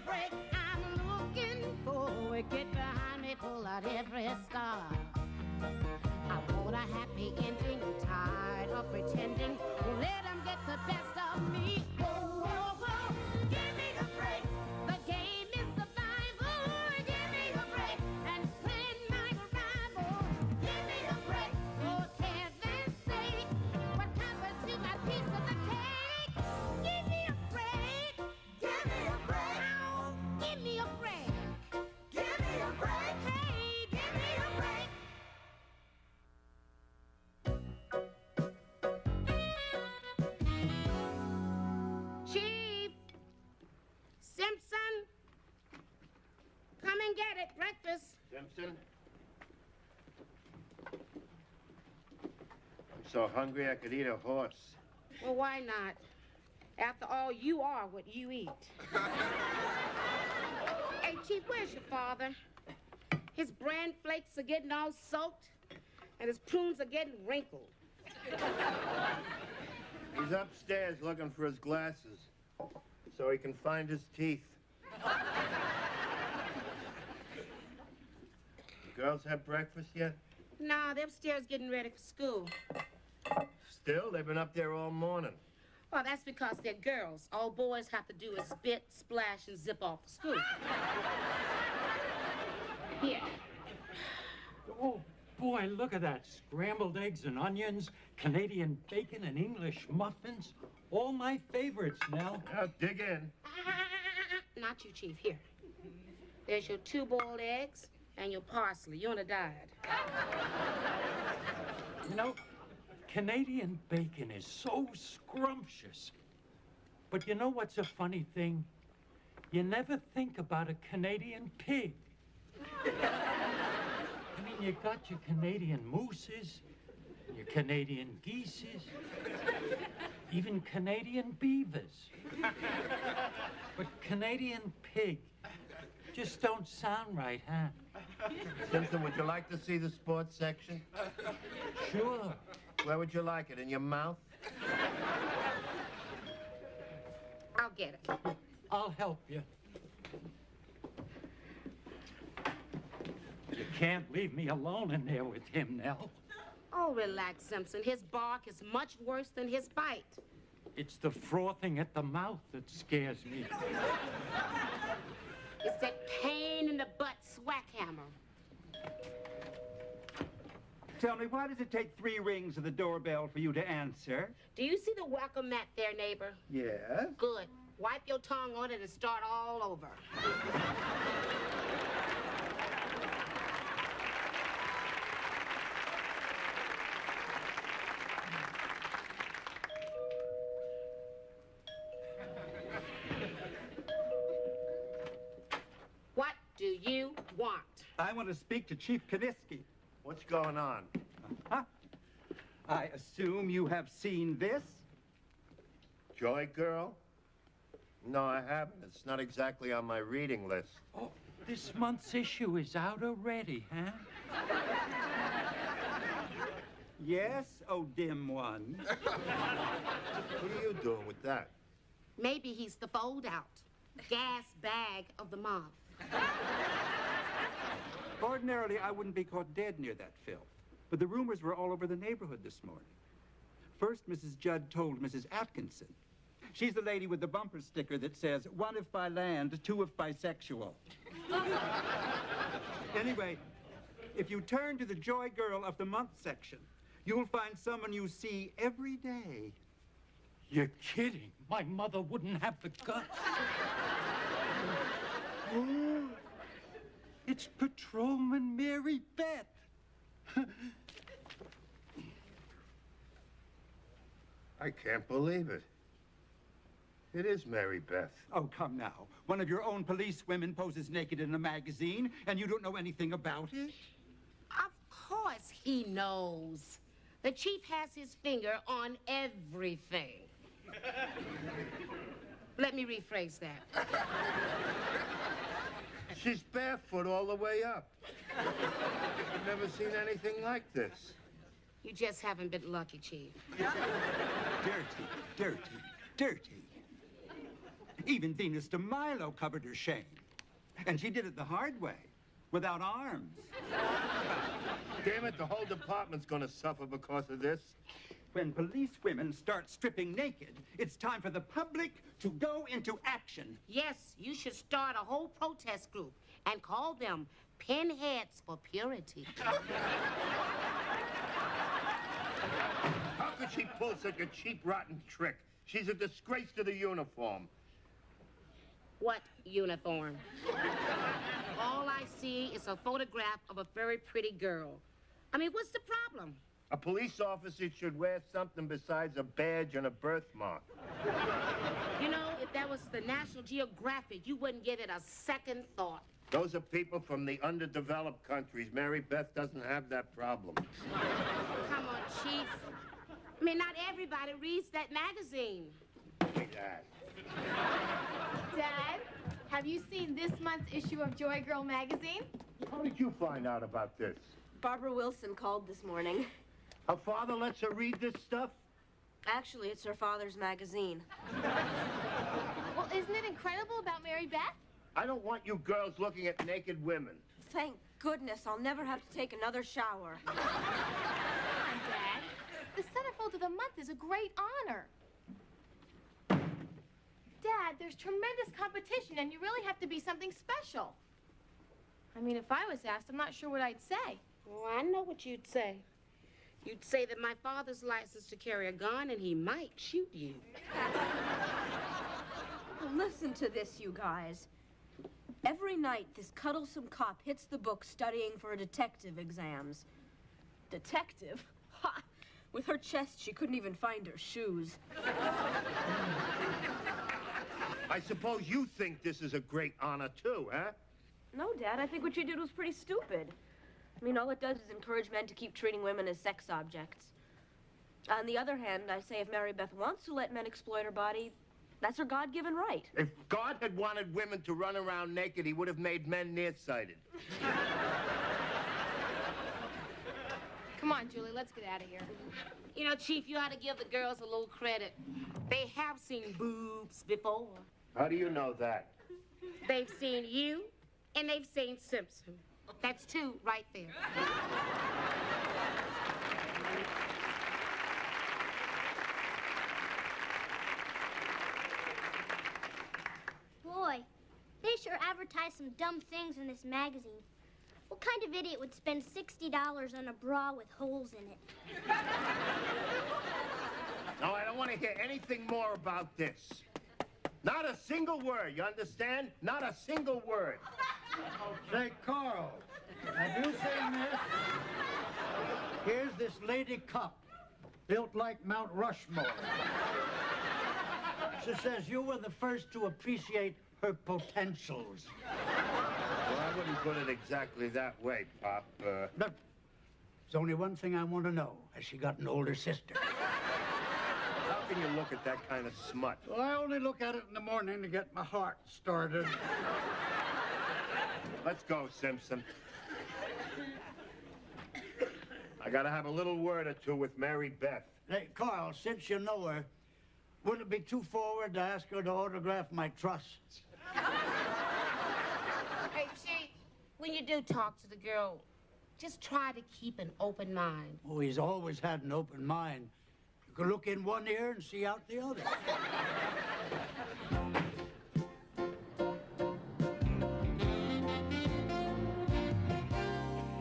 break. I'm looking forward. Get behind me, pull out every star. I want a happy ending. I'm tired of pretending. Won't let them get the best of me. Whoa, whoa, whoa. Give me a break. The game is survival. Give me a break. And plan my arrival. Give me a break. For heaven's sake. What happened to my piece of the cake? Give me a break. Give me a break. Ow. Give me a break. Give me a break. Hey, give me a break. Chief! Simpson! Come and get it, breakfast. Simpson? I'm so hungry I could eat a horse. Well, why not? After all, you are what you eat. Hey, Chief, where's your father? His bran flakes are getting all soaked, and his prunes are getting wrinkled. He's upstairs looking for his glasses so he can find his teeth. The girls have breakfast yet? Nah, they're upstairs getting ready for school. Still, they've been up there all morning. Well, that's because they're girls. All boys have to do is spit, splash, and zip off the school. Here. Oh, boy, look at that. Scrambled eggs and onions, Canadian bacon and English muffins. All my favorites, Nell. Now, dig in. Not you, Chief. Here. There's your 2 boiled eggs and your parsley. You're on a diet. You know, Canadian bacon is so scrumptious. But you know what's a funny thing? You never think about a Canadian pig. I mean, you got your Canadian mooses, your Canadian geeses, even Canadian beavers. But Canadian pig just don't sound right, huh? Simpson, would you like to see the sports section? Sure. Where would you like it? In your mouth? I'll get it. I'll help you. You can't leave me alone in there with him, Nell. Oh, relax, Simpson. His bark is much worse than his bite. It's the frothing at the mouth that scares me. It's that pain in the butt swackhammer. Tell me, why does it take 3 rings of the doorbell for you to answer? Do you see the welcome mat there, neighbor? Yes. Good. Wipe your tongue on it and start all over. What do you want? I want to speak to Chief Kaniski. What's going on? Huh? I assume you have seen this? Joy Girl? No, I haven't. It's not exactly on my reading list. Oh, this month's issue is out already, huh? Yes, oh dim one. What are you doing with that? Maybe he's the fold-out gas bag of the month. Ordinarily, I wouldn't be caught dead near that filth. But the rumors were all over the neighborhood this morning. First, Mrs. Judd told Mrs. Atkinson. She's the lady with the bumper sticker that says, 1 if by land, 2 if bisexual. Anyway, if you turn to the Joy Girl of the Month section, you'll find someone you see every day. You're kidding. My mother wouldn't have the guts. Oh, it's Patrolman Mary Beth. I can't believe it. It is Mary Beth. Oh, come now. One of your own police women poses naked in a magazine, and you don't know anything about it? Of course he knows. The chief has his finger on everything. Let me rephrase that. She's barefoot all the way up. I've never seen anything like this. You just haven't been lucky, Chief. Dirty, dirty, dirty. Even Venus de Milo covered her shame. And she did it the hard way, without arms. Damn it, the whole department's gonna suffer because of this. When police women start stripping naked, it's time for the public to go into action. Yes, you should start a whole protest group and call them Pinheads for Purity. How could she pull such a cheap, rotten trick? She's a disgrace to the uniform. What uniform? All I see is a photograph of a very pretty girl. I mean, what's the problem? A police officer should wear something besides a badge and a birthmark. You know, if that was the National Geographic, you wouldn't give it a second thought. Those are people from the underdeveloped countries. Mary Beth doesn't have that problem. Come on, Chief. I mean, not everybody reads that magazine. Hey, Dad. Dad, have you seen this month's issue of Joy Girl magazine? How did you find out about this? Barbara Wilson called this morning. Her father lets her read this stuff? Actually, it's her father's magazine. Well, isn't it incredible about Mary Beth? I don't want you girls looking at naked women. Thank goodness I'll never have to take another shower. Come on, Dad. The Centerfold of the Month is a great honor. Dad, there's tremendous competition, and you really have to be something special. I mean, if I was asked, I'm not sure what I'd say. Oh, I know what you'd say. You'd say that my father's licensed to carry a gun and he might shoot you. Listen to this, you guys. Every night, this cuddlesome cop hits the book studying for a detective exams. Detective? Ha! With her chest, she couldn't even find her shoes. I suppose you think this is a great honor, too, huh? No, Dad, I think what you did was pretty stupid. I mean, all it does is encourage men to keep treating women as sex objects. On the other hand, I say if Mary Beth wants to let men exploit her body, that's her God-given right. If God had wanted women to run around naked, he would have made men nearsighted. Come on, Julie, let's get out of here. You know, Chief, you ought to give the girls a little credit. They have seen boobs before. How do you know that? They've seen you, and they've seen Simpson. That's two right there. Boy, they sure advertise some dumb things in this magazine. What kind of idiot would spend $60 on a bra with holes in it? No, I don't want to hear anything more about this. Not a single word, you understand? Not a single word. Say, Carl, have you seen this? Here's this lady cup, built like Mount Rushmore. She says you were the first to appreciate her potentials. Well, I wouldn't put it exactly that way, Pop. Look, there's only one thing I want to know. Has she got an older sister? How can you look at that kind of smut? Well, I only look at it in the morning to get my heart started. Let's go, Simpson. I gotta have a little word or two with Mary Beth. Hey, Carl, since you know her, wouldn't it be too forward to ask her to autograph my trusts? Hey, Chief, when you do talk to the girl, just try to keep an open mind. Oh, he's always had an open mind. You can look in one ear and see out the other.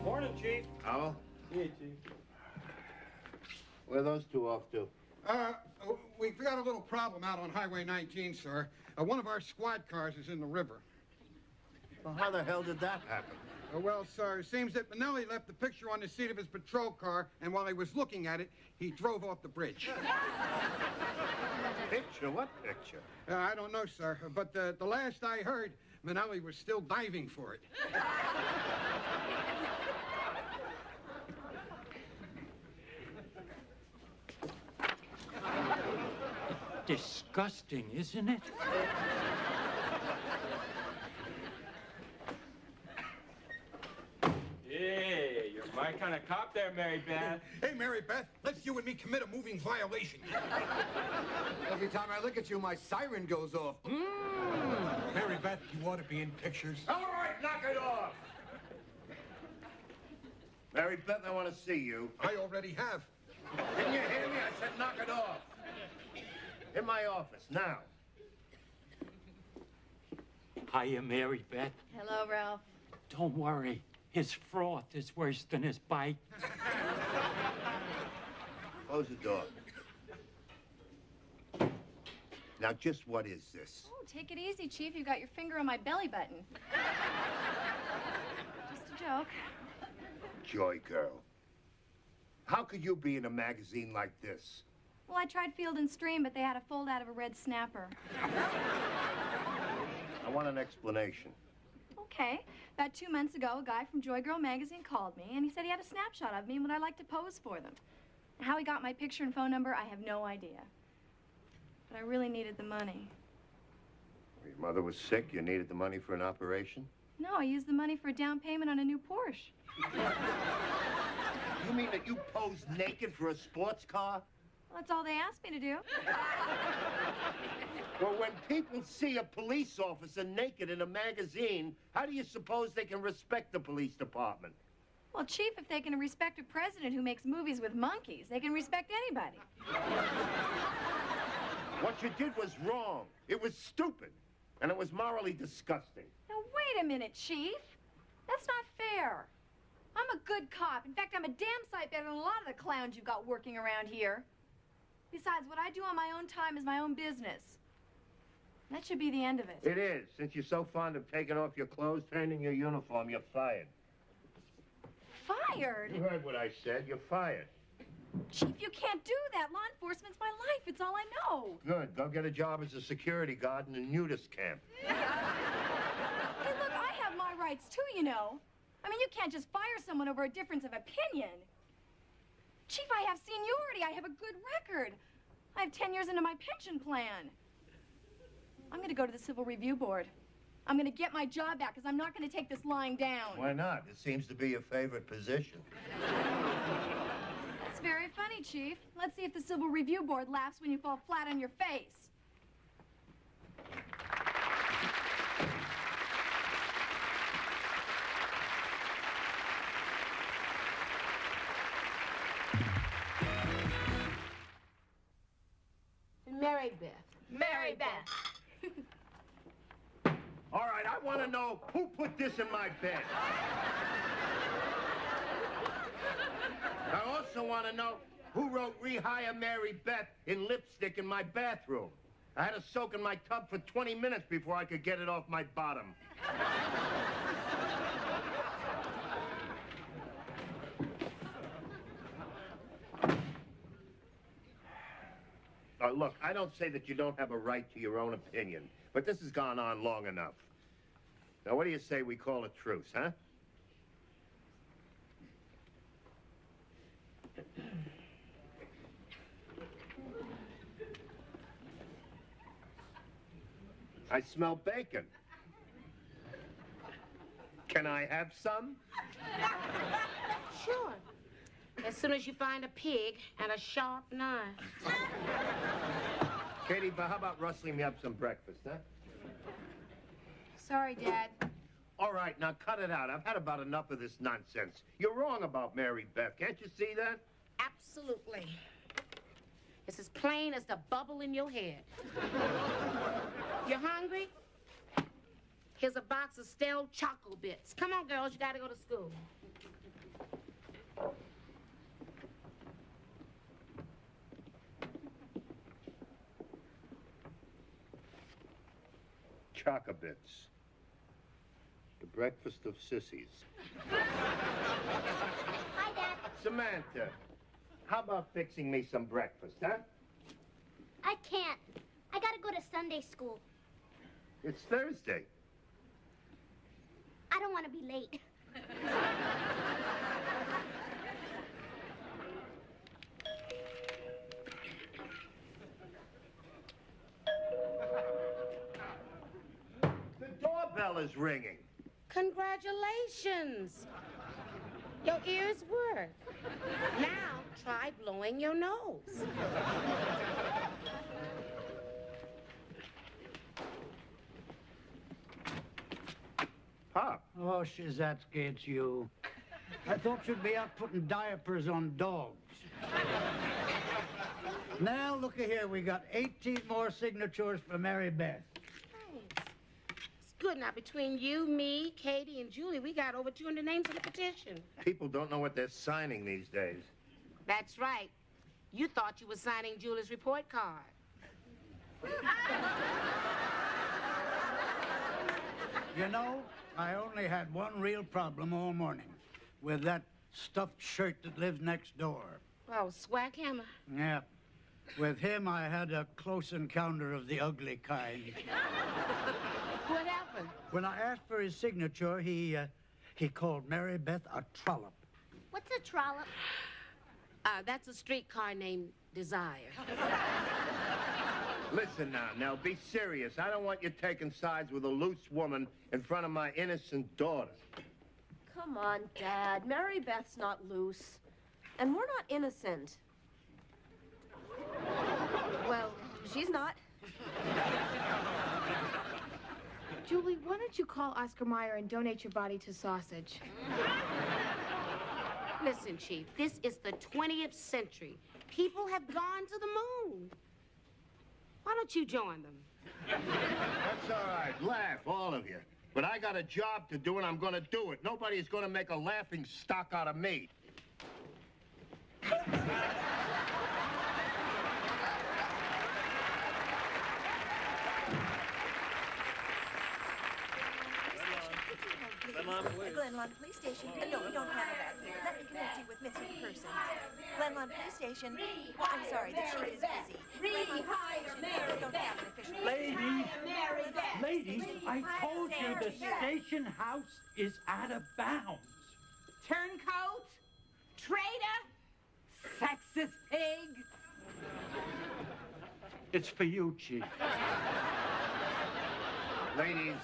Morning, Chief. Howell? Yeah, Chief. Where are those two off to? We've got a little problem out on Highway 19, sir. One of our squad cars is in the river. Well, how the hell did that happen? Well, sir, it seems that Manelli left the picture on the seat of his patrol car, and while he was looking at it, he drove off the bridge. Picture? What picture? I don't know, sir, but the last I heard, Manelli was still diving for it. Disgusting, isn't it? Yeah, you're my kind of cop there, Mary Beth. Hey, Mary Beth, let's you and me commit a moving violation. Every time I look at you, my siren goes off. ought to be in pictures. All right, knock it off. Mary Beth, I want to see you. I already have. Didn't you hear me? I said knock it off. In my office, now. Hiya, Mary Beth. Hello, Ralph. Don't worry. His froth is worse than his bite. Close the door. Now, just what is this? Oh, take it easy, Chief. You got your finger on my belly button. Just a joke. Joy girl. How could you be in a magazine like this? Well, I tried Field and Stream, but they had a fold out of a red snapper. I want an explanation. Okay. About 2 months ago, a guy from Joy Girl magazine called me, and he said he had a snapshot of me and would I like to pose for them. How he got my picture and phone number, I have no idea. But I really needed the money. Your mother was sick. You needed the money for an operation? No, I used the money for a down payment on a new Porsche. You mean that you posed naked for a sports car? Well, that's all they asked me to do. Well, when people see a police officer naked in a magazine, how do you suppose they can respect the police department? Well, Chief, if they can respect a president who makes movies with monkeys, they can respect anybody. What you did was wrong. It was stupid. And it was morally disgusting. Now, wait a minute, Chief. That's not fair. I'm a good cop. In fact, I'm a damn sight better than a lot of the clowns you've got working around here. Besides, what I do on my own time is my own business. That should be the end of it. It is. Since you're so fond of taking off your clothes, turning your uniform, you're fired. Fired? You heard what I said. You're fired. Chief, you can't do that. Law enforcement's my life. It's all I know. Good. Go get a job as a security guard in a nudist camp. Hey, look, I have my rights, too, you know. I mean, you can't just fire someone over a difference of opinion. Chief, I have seniority. I have a good record. I have 10 years into my pension plan. I'm going to go to the Civil Review Board. I'm going to get my job back because I'm not going to take this lying down. Why not? It seems to be your favorite position. That's very funny, Chief. Let's see if the Civil Review Board laughs when you fall flat on your face. Mary Beth. Mary Beth. All right, I want to know who put this in my bed. I also want to know who wrote Rehire Mary Beth in lipstick in my bathroom. I had to soak in my tub for 20 minutes before I could get it off my bottom. Look, I don't say that you don't have a right to your own opinion, but this has gone on long enough. Now, what do you say we call a truce, huh? I smell bacon. Can I have some? Sure. As soon as you find a pig and a sharp knife. Katie, but how about rustling me up some breakfast, huh? Sorry, Dad. All right, now cut it out. I've had about enough of this nonsense. You're wrong about Mary Beth. Can't you see that? Absolutely. It's as plain as the bubble in your head. You hungry? Here's a box of stale chocolate bits. Come on, girls, you gotta go to school. Chocobits. The breakfast of sissies. Hi, Dad. Samantha, how about fixing me some breakfast, huh? I can't. I gotta go to Sunday school. It's Thursday. I don't want to be late. The doorbell is ringing. Congratulations. Your ears work. Now, try blowing your nose. Pop. Oh, Shazatsky, it's you. I thought you'd be out putting diapers on dogs. Now, look here. We got 18 more signatures for Mary Beth. Thanks. It's good. Now, between you, me, Katie, and Julie, we got over 200 names in the petition. People don't know what they're signing these days. That's right. You thought you were signing Julie's report card. You know, I only had one real problem all morning with that stuffed shirt that lives next door. Oh, Swackhammer. Yeah. With him, I had a close encounter of the ugly kind. What happened? When I asked for his signature, he called Mary Beth a trollop. What's a trollop? That's a streetcar named Desire. Listen now, Nell, be serious. I don't want you taking sides with a loose woman in front of my innocent daughter. Come on, Dad. Mary Beth's not loose. And we're not innocent. Well, she's not. Julie, why don't you call Oscar Mayer and donate your body to sausage? Listen, Chief, this is the 20th century. People have gone to the moon. Why don't you join them? That's all right. Laugh, all of you. But I got a job to do, and I'm going to do it. Nobody's going to make a laughing stock out of me. Glenlawn Police Station. No, we don't handle that here. Let me connect you with missing persons. Glenlawn Police Station. Well, I'm sorry, the chief is busy. Glenlawn Police Station. They don't have an official. Ladies, I told you the station house is out of bounds. Turncoat? Traitor? Sexist pig? It's for you, Chief. Ladies,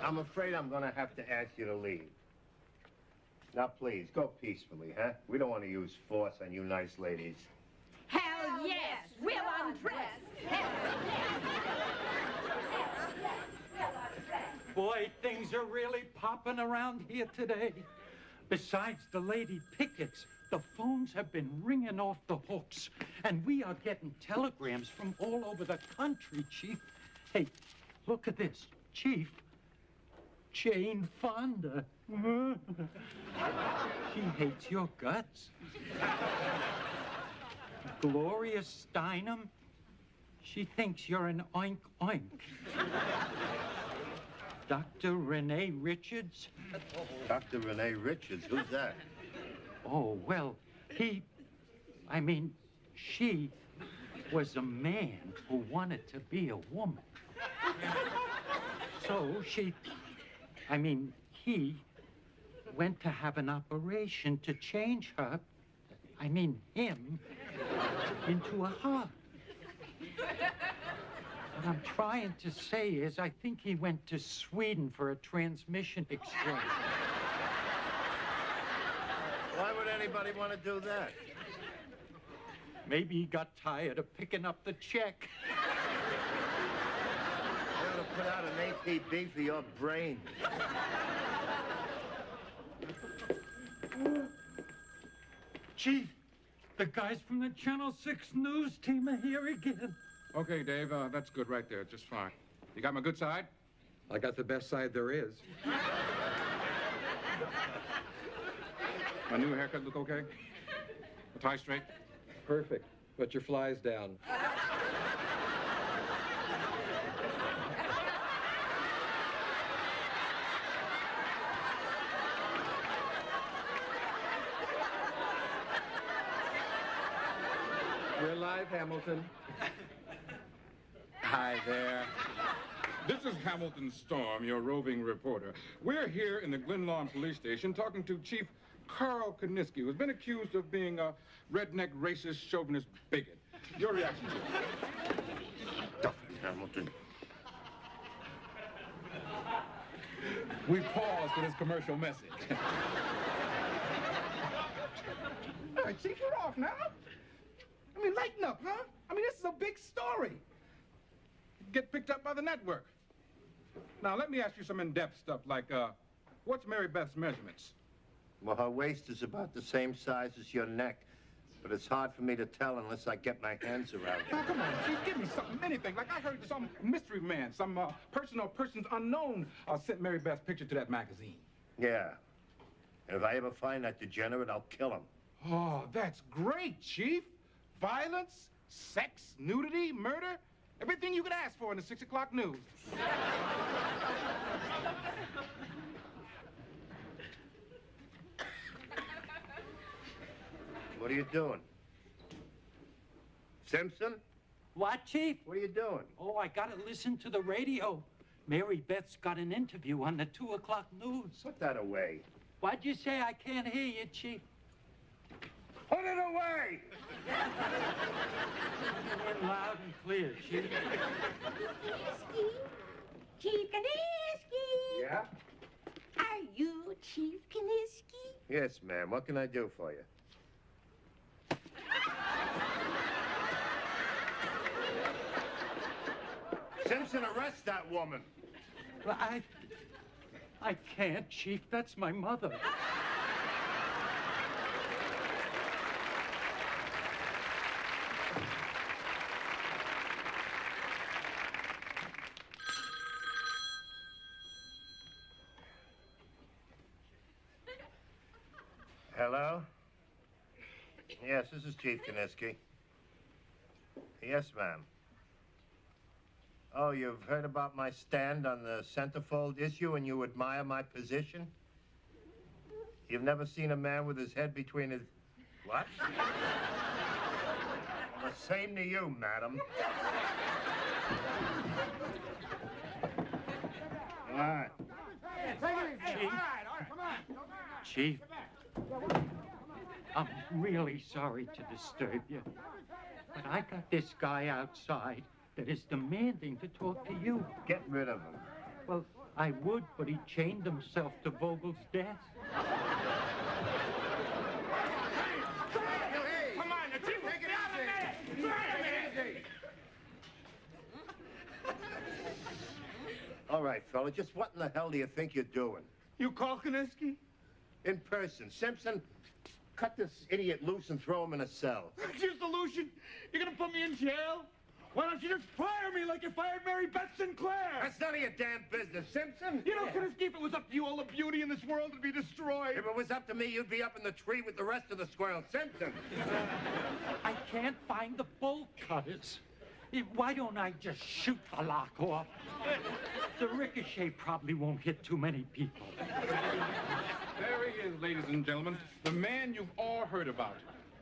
I'm afraid I'm going to have to ask you to leave. Now, please, go peacefully, huh? We don't want to use force on you nice ladies. Hell yes! We'll undress! Hell Boy, things are really popping around here today. Besides the lady pickets, the phones have been ringing off the hooks, and we are getting telegrams from all over the country, Chief. Hey, look at this. Chief, Jane Fonda. She hates your guts. Gloria Steinem, she thinks you're an oink oink. Dr. Renee Richards. Dr. Renee Richards, who's that? Oh, well, she was a man who wanted to be a woman. So he went to have an operation to change him, into a her. What I'm trying to say is I think he went to Sweden for a transmission exchange. Why would anybody want to do that? Maybe he got tired of picking up the check. They ought to put out an APB for your brain. Chief, the guys from the Channel 6 news team are here again. Okay, Dave, that's good right there, just fine. You got my good side? I got the best side there is. My new haircut look okay? The tie straight? Perfect. Put your flies down. We're live, Hamilton. Hi there. This is Hamilton Storm, your roving reporter. We're here in the Glenlawn Police Station talking to Chief Carl Koniski, who's been accused of being a redneck, racist, chauvinist bigot. Your reaction to it? Stuff it, Hamilton. We pause for this commercial message. All right, Chief, you're off now. Lighten up, huh? This is a big story. Get picked up by the network. Now, let me ask you some in-depth stuff like, What's Mary Beth's measurements? Well, her waist is about the same size as your neck. But it's hard for me to tell unless I get my hands around it. Now, come on, Chief, give me something, anything. Like I heard some mystery man, some person or persons unknown sent Mary Beth's picture to that magazine. Yeah. And if I ever find that degenerate, I'll kill him. Oh, that's great, Chief. Violence, sex, nudity, murder, everything you could ask for in the 6 o'clock news. What are you doing? Simpson? What, Chief? What are you doing? Oh, I gotta listen to the radio. Mary Beth's got an interview on the 2 o'clock news. Put that away. Why'd you say I can't hear you, Chief? Put it away! In loud and clear, Chief. Chief Kaniski! Yeah? Are you Chief Kaniski? Yes, ma'am. What can I do for you? Simpson, arrest that woman. Well, I can't, Chief. That's my mother. Hello? Yes, this is Chief Kaniski. Yes, ma'am. Oh, you've heard about my stand on the Centerfold issue and you admire my position? You've never seen a man with his head between his... What? The same to you, madam. All right. Chief. Come on. Chief, I'm really sorry to disturb you, but I got this guy outside that is demanding to talk to you. Get rid of him. Well, I would, but he chained himself to Vogel's desk. Come on, the Chief, take it easy. All right, fella, just what in the hell do you think you're doing? You call Kaniski? In person. Simpson, cut this idiot loose and throw him in a cell. That's your solution? You're gonna put me in jail? Why don't you just fire me like you fired Mary Beth Sinclair? That's none of your damn business, Simpson. You know, Kaniski, if it was up to you, all the beauty in this world would be destroyed. If it was up to me, you'd be up in the tree with the rest of the squirrels. Simpson. I can't find the bolt cutters. Why don't I just shoot the lock off? The ricochet probably won't hit too many people. There he is, ladies and gentlemen. The man you've all heard about.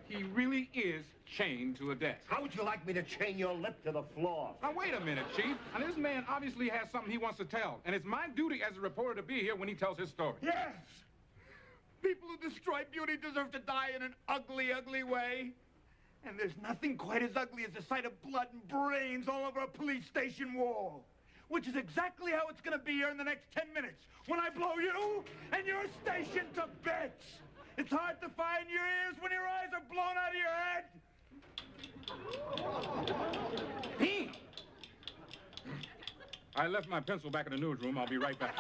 He really is chained to a desk. How would you like me to chain your lip to the floor? Now, wait a minute, Chief. And this man obviously has something he wants to tell. And it's my duty as a reporter to be here when he tells his story. Yes! People who destroy beauty deserve to die in an ugly, ugly way. And there's nothing quite as ugly as the sight of blood and brains all over a police station wall. Which is exactly how it's gonna be here in the next 10 minutes, when I blow you and your station to bits. It's hard to find your ears when your eyes are blown out of your head. Pete! I left my pencil back in the newsroom. I'll be right back.